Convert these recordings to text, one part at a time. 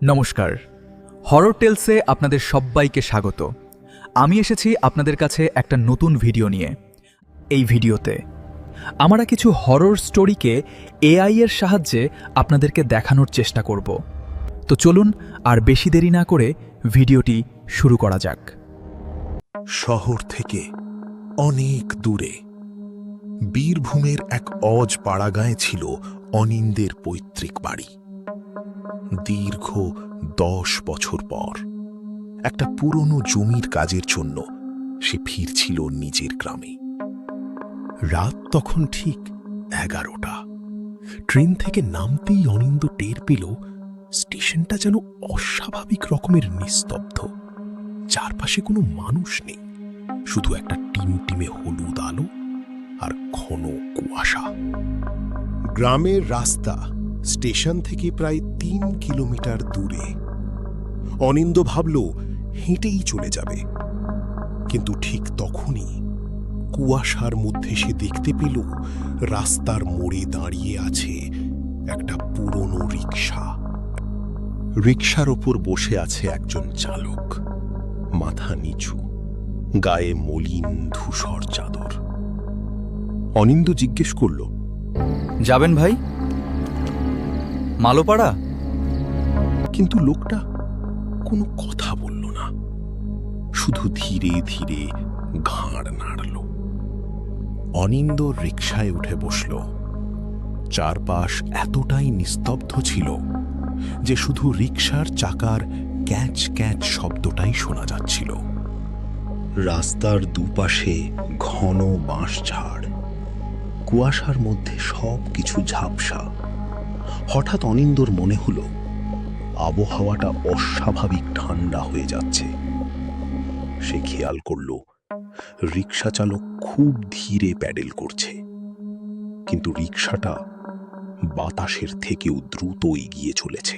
নমস্কার, হরর টেলসে আপনাদের সবাইকে স্বাগত। আমি এসেছি আপনাদের কাছে একটা নতুন ভিডিও নিয়ে। এই ভিডিওতে আমরা কিছু হরর স্টোরিকে এআই এর সাহায্যে আপনাদেরকে দেখানোর চেষ্টা করব। তো চলুন আর বেশি দেরি না করে ভিডিওটি শুরু করা যাক। শহর থেকে অনেক দূরে বীরভূমের এক অজ পাড়াগাঁয়ে ছিল অনিন্দের পৈতৃক বাড়ি। দীর্ঘ 10 বছর পর একটা পুরনো জমির কাজের জন্য সে ফিরছিল নিজের গ্রামে। রাত তখন ঠিক 11টা। ট্রেন থেকে নামতেই অনিন্দ টের পেল স্টেশনটা যেন অস্বাভাবিক রকমের নিস্তব্ধ। চারপাশে কোনো মানুষ নেই, শুধু একটা টিমটিমে হলুদ আলো আর ঘন কুয়াশা। গ্রামের রাস্তা স্টেশন থেকে প্রায় 3 কিলোমিটার দূরে। অনিন্দ ভাবল হেঁটেই চলে যাবে, কিন্তু ঠিক তখনই কুয়াশার মধ্যে সে দেখতে পেল রাস্তার মোড়ে দাঁড়িয়ে আছে একটা পুরনো রিকশা। রিকশার ওপর বসে আছে একজন চালক, মাথা নিচু, গায়ে মলিন ধূসর চাদর। অনিন্দ জিজ্ঞেস করল, যাবেন ভাই? মালোপাড়া? কিন্তু লোকটা কোনো কথা বলল না, শুধু ধীরে ধীরে ঘাড় নাড়ল। অনিন্দ রিকশায় উঠে বসল। চারপাশ এতটাই নিস্তব্ধ ছিল যে শুধু রিকশার চাকার ক্যাচ ক্যাচ শব্দটাই শোনা যাচ্ছিল। রাস্তার দুপাশে ঘন বাঁশঝাড়, কুয়াশার মধ্যে সব কিছু ঝাপসা। হঠাৎ অনিন্দর মনে হলো আবহাওয়াটা অস্বাভাবিক ঠান্ডা হয়ে যাচ্ছে। সে খেয়াল করল রিকশা চালক খুব ধীরে প্যাডেল করছে, কিন্তু রিকশাটা বাতাসের থেকেও দ্রুত এগিয়ে চলেছে।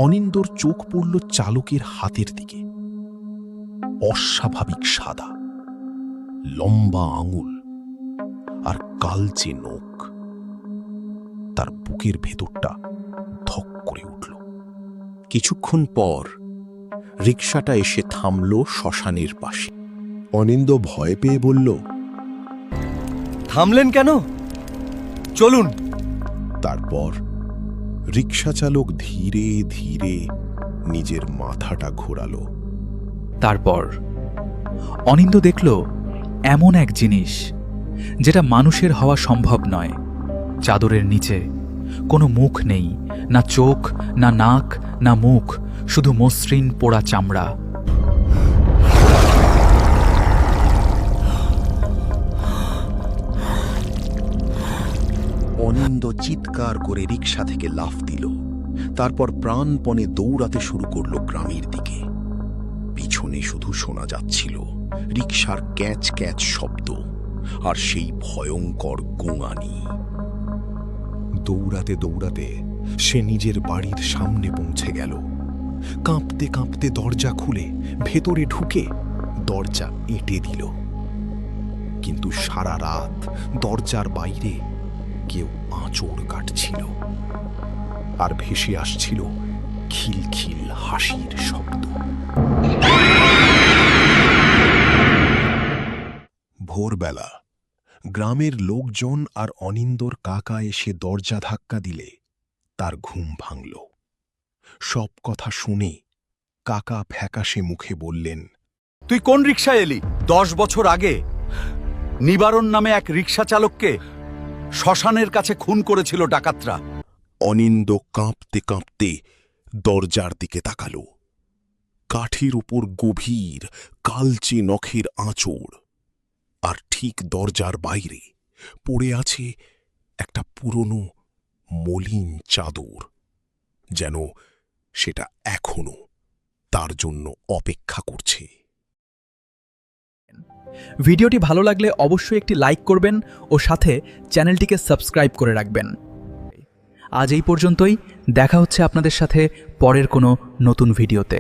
অনিন্দর চোখ পড়ল চালকের হাতের দিকে। অস্বাভাবিক সাদা, লম্বা আঙুল আর কালচে নখ। তার বুকের ভেতরটা ধক করে উঠল। কিছুক্ষণ পর রিকশাটা এসে থামল শ্মশানের পাশে। অনিন্দ ভয় পেয়ে বলল, থামলেন কেন? চলুন। তারপর রিকশা চালক ধীরে ধীরে নিজের মাথাটা ঘোরালো। তারপর অনিন্দ দেখল এমন এক জিনিস যেটা মানুষের হওয়া সম্ভব নয়। চাদরের নিচে কোনো মুখ নেই, না চোখ, না নাক, না মুখ, শুধু মসৃণ পোড়া চামড়া। অনিন্দ চিৎকার করে রিকশা থেকে লাফ দিল। তারপর প্রাণপণে দৌড়াতে শুরু করল গ্রামের দিকে। পিছনে শুধু শোনা যাচ্ছিল রিকশার ক্যাচ ক্যাচ শব্দ আর সেই ভয়ঙ্কর গোঙানি। দৌড়াতে দৌড়াতে সে নিজের বাড়ির সামনে পৌঁছে গেল। কাঁপতে কাঁপতে দরজা খুলে ভেতরে ঢুকে দরজা এঁটে দিল। কিন্তু সারা রাত দরজার বাইরে কেউ আঁচড় কাটছিল, আর ভেসে আসছিল খিলখিল হাসির শব্দ। ভোরবেলা গ্রামের লোকজন আর অনিন্দর কাকা এসে দরজা ধাক্কা দিলে তার ঘুম ভাঙল। সব কথা শুনে কাকা ফ্যাকাশে মুখে বললেন, তুই কোন রিকশায় এলি? 10 বছর আগে নিবারণ নামে এক রিকশা চালককে শ্মশানের কাছে খুন করেছিল ডাকাতরা। অনিন্দ কাঁপতে কাঁপতে দরজার দিকে তাকাল। কাঠের উপর গভীর কালচে নখের আঁচড়, আর ঠিক দরজার বাইরে পড়ে আছে একটা পুরনো মলিন চাদর, যেন সেটা এখনো তার জন্য অপেক্ষা করছে। ভিডিওটি ভালো লাগলে অবশ্যই একটি লাইক করবেন ও সাথে চ্যানেলটিকে সাবস্ক্রাইব করে রাখবেন। আজ এই পর্যন্তই। দেখা হচ্ছে আপনাদের সাথে পরের কোনো নতুন ভিডিওতে।